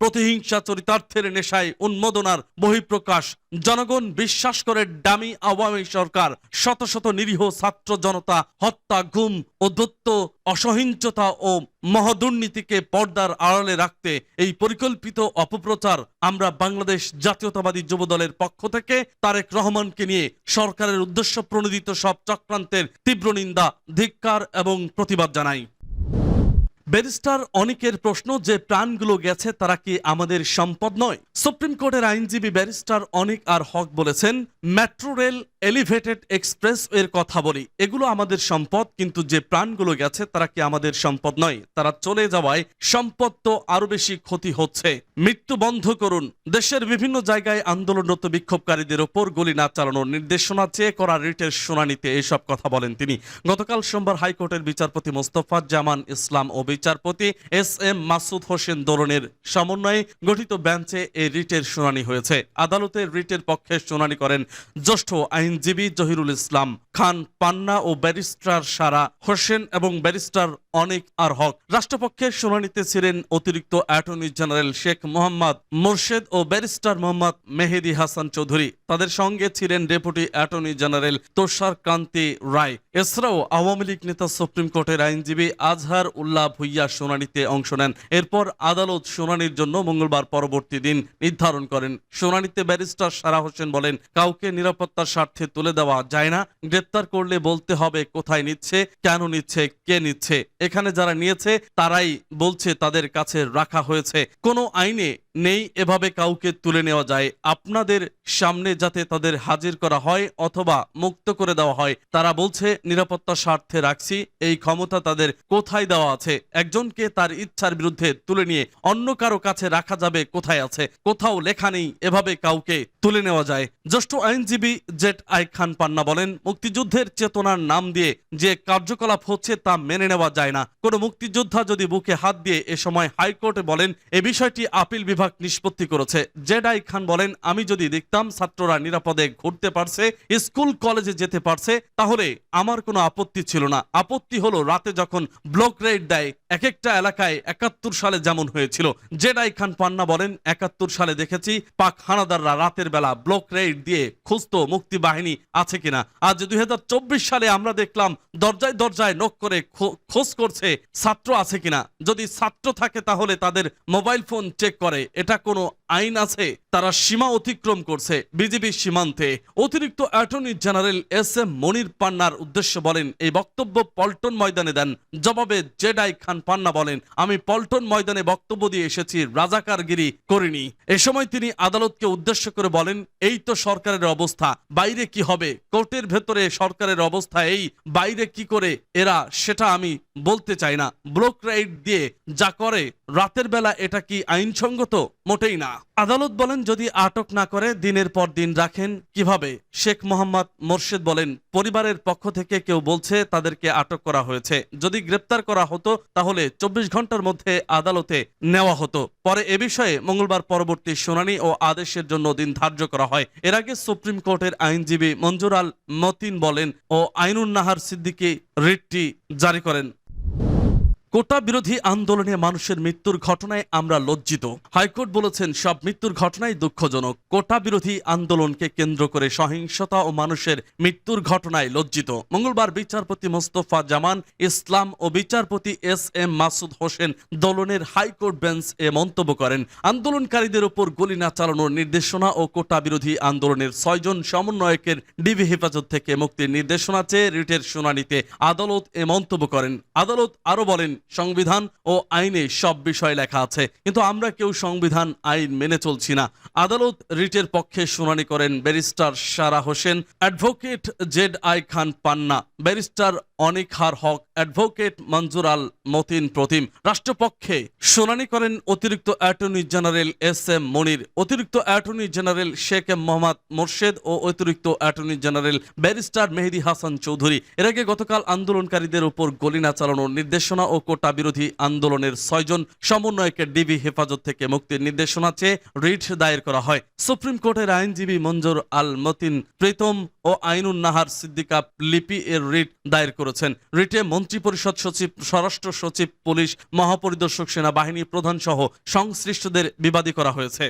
প্রতিহিংসা চরিতার্থের নেশায় উন্মোদনার বহিঃপ্রকাশ। জনগণ বিশ্বাস করে ডামি আওয়ামী সরকার শত শত নিরীহ ছাত্র জনতা হত্যা, গুম ও দত্ত, অসহিঞ্চতা ও মহাদুর্নীতিকে পর্দার আড়ালে রাখতে এই পরিকল্পিত অপপ্রচার। আমরা বাংলাদেশ জাতীয়তাবাদী যুবদলের পক্ষ থেকে তারেক রহমানকে নিয়ে সরকারের উদ্দেশ্য প্রণোদিত সব চক্রান্তের তীব্র নিন্দা, ধিক্কার এবং প্রতিবাদ জানাই। ব্যারিস্টার অনিকের প্রশ্ন, যে প্রাণগুলো গেছে তারা কি আমাদের সম্পদ নয়? সুপ্রিম কোর্টের আইনজীবী ব্যারিস্টার অনিক আর হক বলেছেন, মেট্রো রেল, এলিভেটেড এক্সপ্রেস এর কথা বলি, এগুলো আমাদের সম্পদ, কিন্তু যে প্রাণগুলো গেছে তারা কি আমাদের সম্পদ নয়? তারা চলে যাওয়ায় সম্পদ তো আরো বেশি ক্ষতি হচ্ছে। মৃত্যু বন্ধ করুন। দেশের বিভিন্ন জায়গায় আন্দোলনরত বিক্ষোভকারীদের ওপর গুলি না চালানোর নির্দেশনা চেয়ে করা রিটের শুনানিতে এসব কথা বলেন তিনি। গতকাল সোমবার হাইকোর্টের বিচারপতি মোস্তফা জামান ইসলাম ও বিচারপতি এস এম মাসুদ হোসেন দোলনের সমন্বয়ে গঠিত বেঞ্চে এই রিটের শুনানি হয়েছে। আদালতের রিটের পক্ষে শুনানি করেন জ্যেষ্ঠ আইনজীবী জহিরুল ইসলাম খান পান্না ও ব্যারিস্টার সারা হোসেন এবং ব্যারিস্টার অনিক আর হক। রাষ্ট্রপক্ষের শুনানিতে ছিলেন অতিরিক্ত অ্যাটর্নি জেনারেল শেখ মোহাম্মদ মোরশেদ ও ব্যারিস্টার মোহাম্মদ মেহেদি হাসান চৌধুরী। তাদের সঙ্গে ছিলেন ডেপুটি অ্যাটর্নি জেনারেল তুষার কান্তি রায়। এছাড়াও আওয়ামী লীগ নেতা সুপ্রিম কোর্টের আইনজীবী আজহার উল্লাহ ভুইয়া শুনানিতে অংশ নেন। এরপর আদালত শুনানির জন্য মঙ্গলবার পরবর্তী দিন নির্ধারণ করেন। শুনানিতে ব্যারিস্টার সারা হোসেন বলেন, কাউকে নিরাপত্তার স্বার্থে তুলে দেওয়া যায় না। গ্রেপ্তার করলে বলতে হবে কোথায় নিচ্ছে, কেন নিচ্ছে, কে নিচ্ছে। এখানে যারা নিয়েছে তারাই বলছে তাদের কাছে রাখা হয়েছে। কোনো আইনে নেই এভাবে কাউকে তুলে নেওয়া যায়। আপনাদের সামনে যাতে তাদের হাজির করা হয় অথবা মুক্ত করে দেওয়া হয়। তারা বলছে নিরাপত্তার স্বার্থে রাখছি, এই ক্ষমতা তাদের কোথায় দেওয়া আছে? একজনকে তার ইচ্ছার বিরুদ্ধে তুলে নিয়ে অন্য কারো কাছে রাখা যাবে কোথায় আছে? কোথাও লেখা নেই এভাবে কাউকে তুলে নেওয়া যায়। জ্যেষ্ঠ আইনজীবী জেড আই খান পান্না বলেন, মুক্তিযুদ্ধের চেতনার নাম দিয়ে যে কার্যকলাপ হচ্ছে তা মেনে নেওয়া যায় না। কোনো মুক্তিযোদ্ধা যদি বুকে হাত দিয়ে এ সময় হাইকোর্টে বলেন, এ বিষয়টি আপিল বিভাগ নিষ্পত্তি করেছে। জেড আই খান বলেন, আমি যদি দেখতাম ছাত্ররা নিরাপদে ঘুরতে পারছে, স্কুল কলেজে যেতে পারছে, তাহলে আমার কোনো আপত্তি ছিল না। আপত্তি হলো রাতে যখন ব্লক রেড দেয় এক একটা এলাকায়। ৭১ সালে যেমন হয়েছিল। জেড আই খান পান্না বলেন, ৭১ সালে দেখেছি পাক হানাদাররা রাতের বেলা ব্লক রেড দিয়ে খুঁজতো মুক্তি বাহিনী আছে কিনা। আজ ২০২৪ সালে আমরা দেখলাম দরজায় দরজায় নক করে খোঁজ করছে ছাত্র আছে কিনা। যদি ছাত্র থাকে তাহলে তাদের মোবাইল ফোন চেক করে। এটা কোনো আইন আছে? তারা সীমা অতিক্রম করছে বিজিবির সীমান্তে। অতিরিক্ত অ্যাটর্নি জেনারেল এস এম মনির পান্নার উদ্দেশ্য বলেন, এই বক্তব্য পল্টন ময়দানে দেন। জবাবে জেড আই খান পান্না বলেন, আমি পল্টন ময়দানে বক্তব্য দিয়ে এসেছি, রাজাকারগিরি করিনি। এ সময় তিনি আদালতকে উদ্দেশ্য করে বলেন, এই তো সরকারের অবস্থা, বাইরে কি হবে? কোর্টের ভেতরে সরকারের অবস্থা এই, বাইরে কি করে এরা সেটা আমি বলতে চাই না। ব্লক রাইড দিয়ে যা করে রাতের বেলা, এটা কি আইনসঙ্গত? মোটেই না। আদালত বলেন, যদি আটক না করে দিনের পর দিন রাখেন কিভাবে? শেখ মোহাম্মদ মোরশেদ বলেন, পরিবারের পক্ষ থেকে কেউ বলছে তাদেরকে আটক করা হয়েছে। যদি গ্রেপ্তার করা হতো তাহলে ২৪ ঘন্টার মধ্যে আদালতে নেওয়া হতো। পরে এ বিষয়ে মঙ্গলবার পরবর্তী শুনানি ও আদেশের জন্য দিন ধার্য করা হয়। এর আগে সুপ্রিম কোর্টের আইনজীবী মঞ্জুর আল মতিন বলেন ও আইনুন নাহার সিদ্দিকী রিটটি জারি করেন। কোটা বিরোধী আন্দোলনে মানুষের মৃত্যুর ঘটনায় আমরা লজ্জিত। হাইকোর্ট বলেছেন, সব মৃত্যুর ঘটনাই দুঃখজনক। কোটা বিরোধী আন্দোলনকে কেন্দ্র করে সহিংসতা ও মানুষের মৃত্যুর ঘটনায় লজ্জিত। মঙ্গলবার বিচারপতি মোস্তফা জামান ইসলাম ও বিচারপতি এস এম মাসুদ হোসেন দোলনের হাইকোর্ট বেঞ্চ এ মন্তব্য করেন। আন্দোলনকারীদের ওপর গুলি না চালানোর নির্দেশনা ও কোটা বিরোধী আন্দোলনের ৬ জন সমন্বয়কের ডিবি হেফাজত থেকে মুক্তির নির্দেশনা চেয়ে রিটের শুনানিতে আদালত এ মন্তব্য করেন। আদালত আরো বলেন, সংবিধান ও আইনে সব বিষয় লেখা আছে, কিন্তু আমরা কেউ সংবিধান আইন মেনে চলছি না। আদালত রিটের পক্ষে শুনানি করেন barrister Sara Hossain, advocate Z I Khan Panna, barrister Anik R Haque, advocate Manzur Al Matin Protim. রাষ্ট্রপক্ষে শুনানি করেন অতিরিক্ত attorney general S M Monir, অতিরিক্ত attorney general Sheikh M Mohammad Morshed ও অতিরিক্ত attorney general barrister Mehedi Hasan Chowdhury. এর আগে গতকাল আন্দোলনকারীদের উপর গুলি না চালানোর নির্দেশনা ও কোটা বিরোধী আন্দোলনের ৬ জন সমন্বয়কের ডিবি হেফাজত থেকে মুক্তির নির্দেশনা চেয়ে রিট দায়ের করা হয়। সুপ্রিম কোর্টের আইনজীবী মঞ্জুর আল মতিন প্রীতম ও আইনুন নাহার সিদ্দিকা লিপি এর রিট দায়ের করেছে। করেছেন। রিটে মন্ত্রিপরিষদ সচিব, স্বরাষ্ট্র সচিব, পুলিশ মহাপরিদর্শক, সেনাবাহিনী প্রধান সহ সংশ্লিষ্টদের বিবাদী করা হয়েছে।